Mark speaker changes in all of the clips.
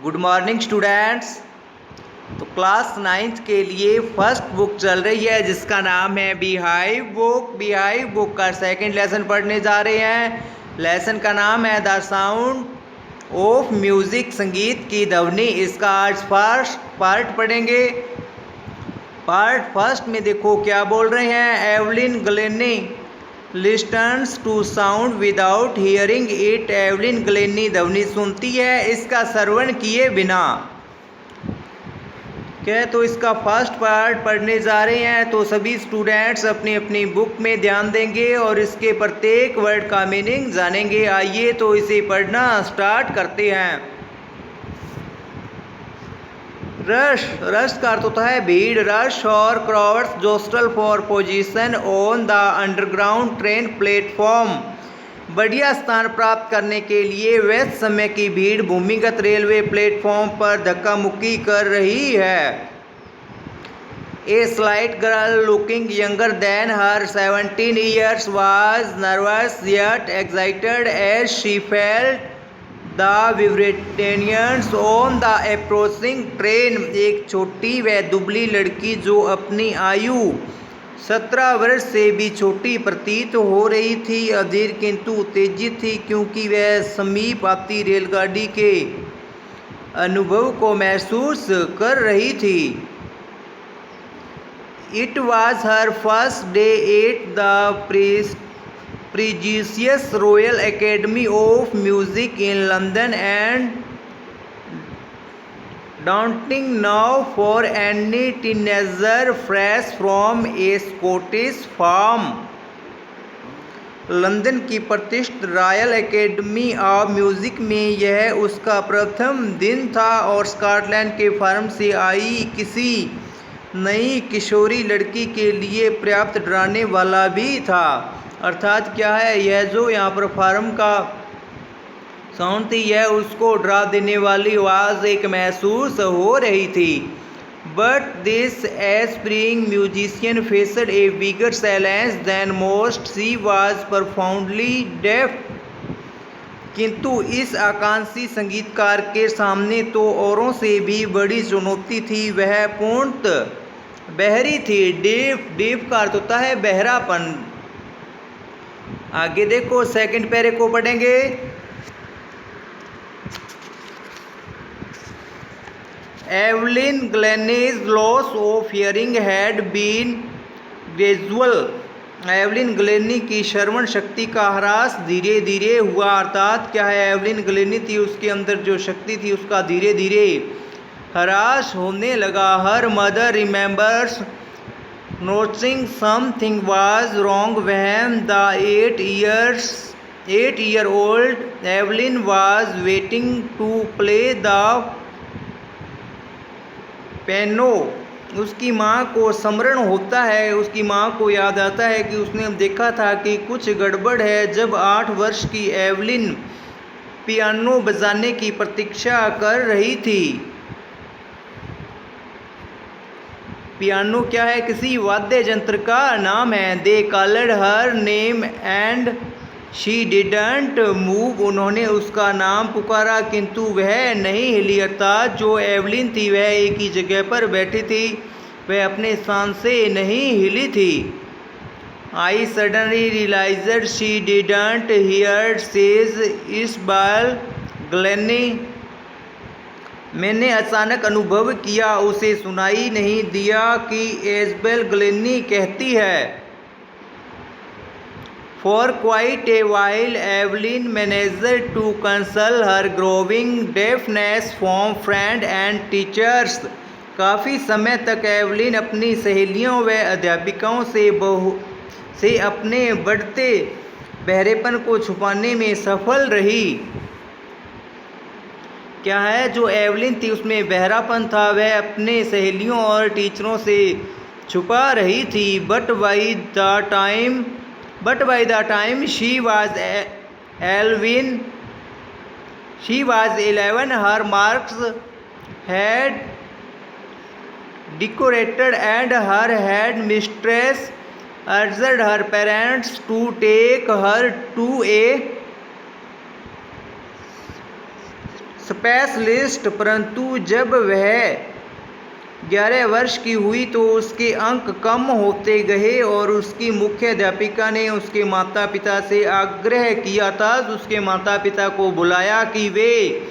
Speaker 1: Good morning students. तो class 9th के लिए फर्स्ट बुक चल रही है जिसका नाम है बिहाइव बुक। बिहाइव बुक का सेकंड लेसन पढ़ने जा रहे हैं। लेसन का नाम है द साउंड ऑफ म्यूज़िक, संगीत की ध्वनि। इसका आज फर्स्ट पार्ट पढ़ेंगे। पार्ट फर्स्ट में देखो क्या बोल रहे हैं। Evelyn Glennie listens to sound without hearing it. Evelyn Glennie ध्वनि सुनती है इसका श्रवण किए बिना। क्या तो इसका फर्स्ट पार्ट पढ़ने जा रहे हैं। तो सभी स्टूडेंट्स अपनी अपनी बुक में ध्यान देंगे और इसके प्रत्येक वर्ड का मीनिंग जानेंगे। आइए तो इसे पढ़ना स्टार्ट करते हैं। रश, रश का अर्थ होता है भीड़। रश और crowds jostle for position on the underground train platform. बढ़िया स्थान प्राप्त करने के लिए व्यस्त समय की भीड़ भूमिगत रेलवे प्लेटफॉर्म पर धक्का मुक्की कर रही है। A slight girl looking younger than her 17 years was nervous yet excited as she felt the vibrations on the approaching train। एक छोटी व दुबली लड़की जो अपनी आयु 17 वर्ष से भी छोटी प्रतीत हो रही थी, अधीर किंतु उत्तेजित थी क्योंकि वह समीप आती रेलगाड़ी के अनुभव को महसूस कर रही थी। It was her first day at the prestigious Royal Academy of Music in London and daunting now for any teenager fresh from a Scottish farm। London की प्रतिष्ठित रॉयल एकेडमी ऑफ म्यूज़िक में यह उसका प्रथम दिन था और स्कॉटलैंड के फार्म से आई किसी नई किशोरी लड़की के लिए पर्याप्त डराने वाला भी था। अर्थात क्या है, यह जो यहाँ पर फार्म का साउंड थी यह उसको डरा देने वाली आवाज़ एक महसूस हो रही थी। But this aspiring musician faced a bigger silence than most. She was profoundly deaf. किंतु इस आकांक्षी संगीतकार के सामने तो औरों से भी बड़ी चुनौती थी। वह पूर्णतः बहरी थी। डेफ, डेफ का अर्थ होता है बहरापन। आगे देखो सेकंड पैरे को पढ़ेंगे। Evelyn Glennie's loss of hearing had been gradual. Evelyn Glennie की श्रवण शक्ति का ह्रास धीरे धीरे हुआ। अर्थात क्या है, एवलिन ग्लेनी थी उसके अंदर जो शक्ति थी उसका धीरे धीरे ह्रास होने लगा। Her mother remembers noting something was wrong when the 8-year-old Evelyn was waiting to play the piano. उसकी माँ को स्मरण होता है, उसकी माँ को याद आता है कि उसने देखा था कि कुछ गड़बड़ है जब 8 वर्ष की एवलिन पियानो बजाने की प्रतीक्षा कर रही थी। पियानो क्या है, किसी वाद्य यंत्र का नाम है। They called her name and she didn't move. उन्होंने उसका नाम पुकारा किंतु वह नहीं हिली। अर्थात जो एवलिन थी वह एक ही जगह पर बैठी थी, वह अपने स्थान से नहीं हिली थी। I suddenly realised she didn't hear says Isabel Glennie. मैंने अचानक अनुभव किया, उसे सुनाई नहीं दिया कि इज़ाबेल ग्लेनी कहती है। For quite a while Evelyn managed to conceal her growing deafness from friends and teachers। काफ़ी समय तक एवलिन अपनी सहेलियों व अध्यापिकाओं से अपने बढ़ते बहरेपन को छुपाने में सफल रही। क्या है, जो एवलिन थी उसमें बहरापन था, वह अपने सहेलियों और टीचरों से छुपा रही थी। But by the time she was 11, her marks had deteriorated and her head mistress urged her parents to take her to a specialist, परंतु जब वह 11 वर्ष की हुई तो उसके अंक कम होते गए और उसकी मुख्य अध्यापिका ने उसके माता पिता से आग्रह किया था, उसके माता पिता को बुलाया कि वे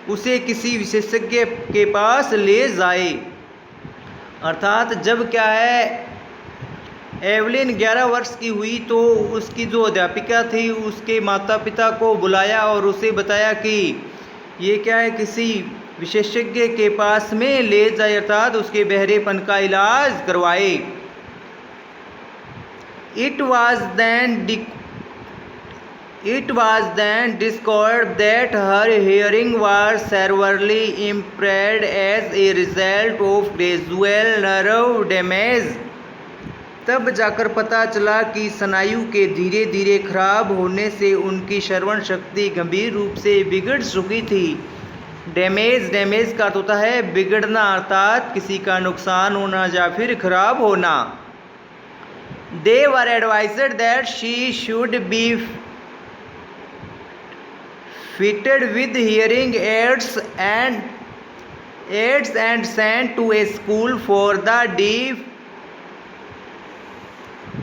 Speaker 1: उसे किसी विशेषज्ञ के पास ले जाए। अर्थात जब क्या है, एवलिन 11 वर्ष की हुई तो उसकी जो अध्यापिका थी उसके माता पिता को बुलाया और उसे बताया कि ये क्या है, किसी विशेषज्ञ के पास में ले जाए, अर्थात उसके बहरेपन का इलाज करवाए। It was then discovered that her hearing was severely impaired as a result of gradual nerve damage। तब जाकर पता चला कि स्नायु के धीरे धीरे खराब होने से उनकी श्रवण शक्ति गंभीर रूप से बिगड़ चुकी थी। डैमेज का अर्थ होता है बिगड़ना, अर्थात किसी का नुकसान होना या फिर खराब होना। They were advised that she should be fitted with hearing aids and sent to a school for the deaf।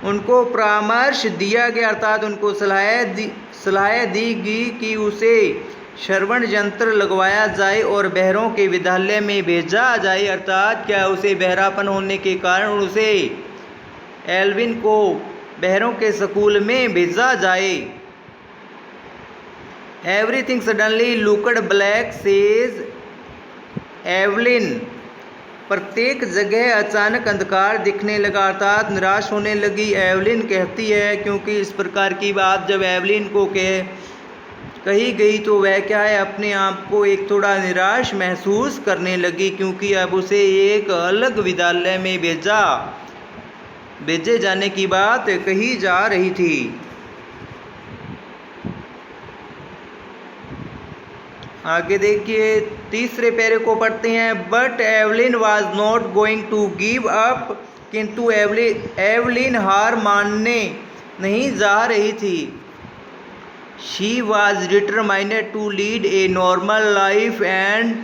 Speaker 1: उनको परामर्श दिया गया, अर्थात उनको सलाह दी गई कि उसे श्रवण यंत्र लगवाया जाए और बहरों के विद्यालय में भेजा जाए। अर्थात क्या, उसे बहरापन होने के कारण उसे एल्विन को बहरों के स्कूल में भेजा जाए। Everything suddenly looked black says Evelyn. प्रत्येक जगह अचानक अंधकार दिखने लगा, अर्थात निराश होने लगी। एवलिन कहती है, क्योंकि इस प्रकार की बात जब एवलिन को कही गई तो वह क्या है, अपने आप को एक थोड़ा निराश महसूस करने लगी, क्योंकि अब उसे एक अलग विद्यालय में भेजे जाने की बात कही जा रही थी। आगे देखिए, तीसरे पैरे को पढ़ते हैं। But Evelyn was not going to give up. किंतु एवलिन हार मानने नहीं जा रही थी। She was determined to lead a normal life and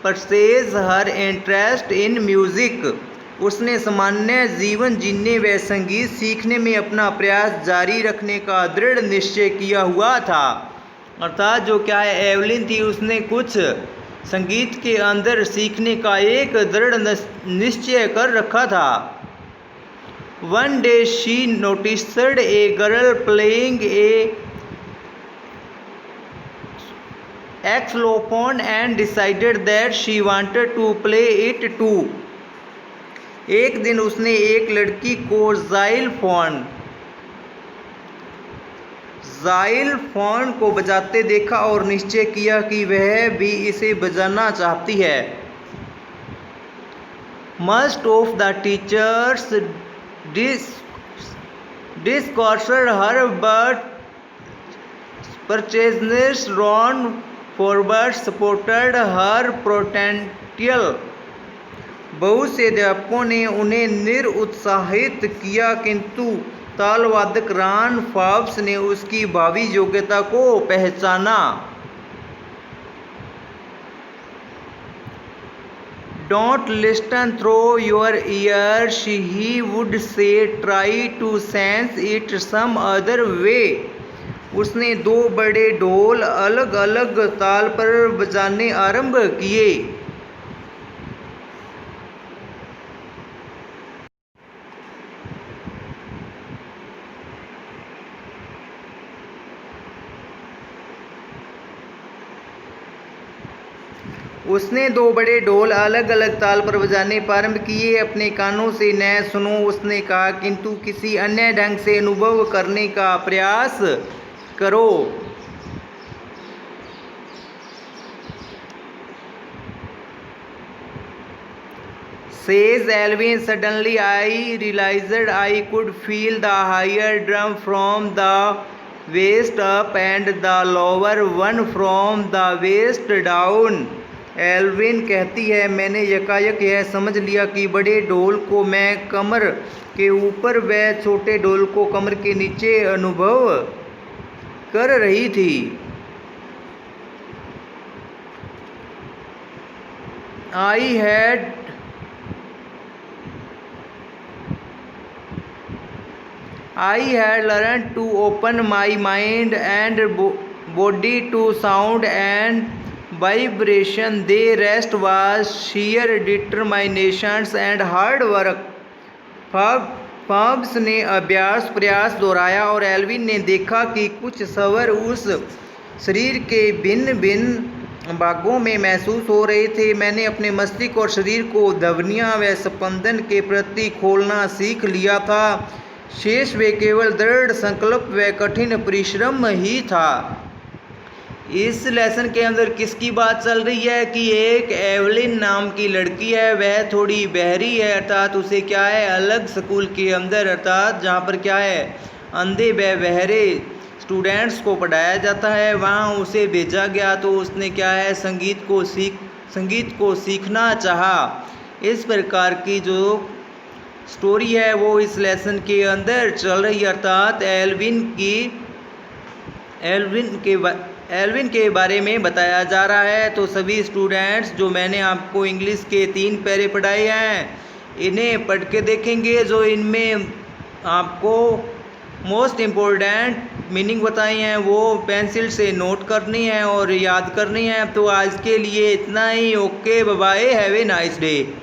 Speaker 1: pursue her interest in music. उसने सामान्य जीवन जीने व संगीत सीखने में अपना प्रयास जारी रखने का दृढ़ निश्चय किया हुआ था। अर्थात जो क्या है, एवलिन थी, उसने कुछ संगीत के अंदर सीखने का एक दृढ़ निश्चय कर रखा था। One day she noticed a girl playing a xylophone and decided that she wanted to play it too. एक दिन उसने एक लड़की को जाइलफोन को बजाते देखा और निश्चय किया कि वह भी इसे बजाना चाहती है। Most of the teachers discouraged her, but practitioners Ron Forward supported her potential। बहुत से अध्यापकों ने उन्हें निरुत्साहित किया, किंतु तालवादक रॉन फॉर्ब्स ने उसकी भावी योग्यता को पहचाना। Don't listen through your ears, he would say, try to sense it some other way। उसने 2 बड़े ढोल अलग अलग ताल पर बजाने आरंभ किए। उसने 2 बड़े ढोल अलग अलग ताल पर बजाने प्रारंभ किए। अपने कानों से न सुनो, उसने कहा, किंतु किसी अन्य ढंग से अनुभव करने का प्रयास करो। Says Alvin, suddenly I realized I could feel the higher drum from the waist up and the lower one from the waist down। Evelyn कहती है, मैंने यकायक यह समझ लिया कि बड़े ढोल को मैं कमर के ऊपर व छोटे ढोल को कमर के नीचे अनुभव कर रही थी। I had learned to open my mind and body to sound and vibration. The rest was sheer determination and hard work. Forbes ने अभ्यास प्रयास दोहराया और एल्विन ने देखा कि कुछ स्वर उस शरीर के भिन्न भिन्न भागों में महसूस हो रहे थे। मैंने अपने मस्तिष्क और शरीर को ध्वनियाँ व स्पंदन के प्रति खोलना सीख लिया था। शेष वे केवल दृढ़ संकल्प व कठिन परिश्रम ही था। इस लेसन के अंदर किसकी बात चल रही है कि एक एवलिन नाम की लड़की है, वह थोड़ी बहरी है, अर्थात उसे क्या है अलग स्कूल के अंदर, अर्थात जहाँ पर क्या है अंधे व बहरे स्टूडेंट्स को पढ़ाया जाता है, वहाँ उसे भेजा गया। तो उसने क्या है संगीत को सीखना चाहा। इस प्रकार की जो स्टोरी है वो इस लेसन के अंदर चल रही है, अर्थात एल्विन के बारे में बताया जा रहा है। तो सभी स्टूडेंट्स जो मैंने आपको इंग्लिश के 3 पैरे पढ़ाए हैं, इन्हें पढ़ के देखेंगे। जो इनमें आपको मोस्ट इम्पोर्टेंट मीनिंग बताई हैं वो पेंसिल से नोट करनी है और याद करनी है। तो आज के लिए इतना ही। Okay, bye bye, have a nice day.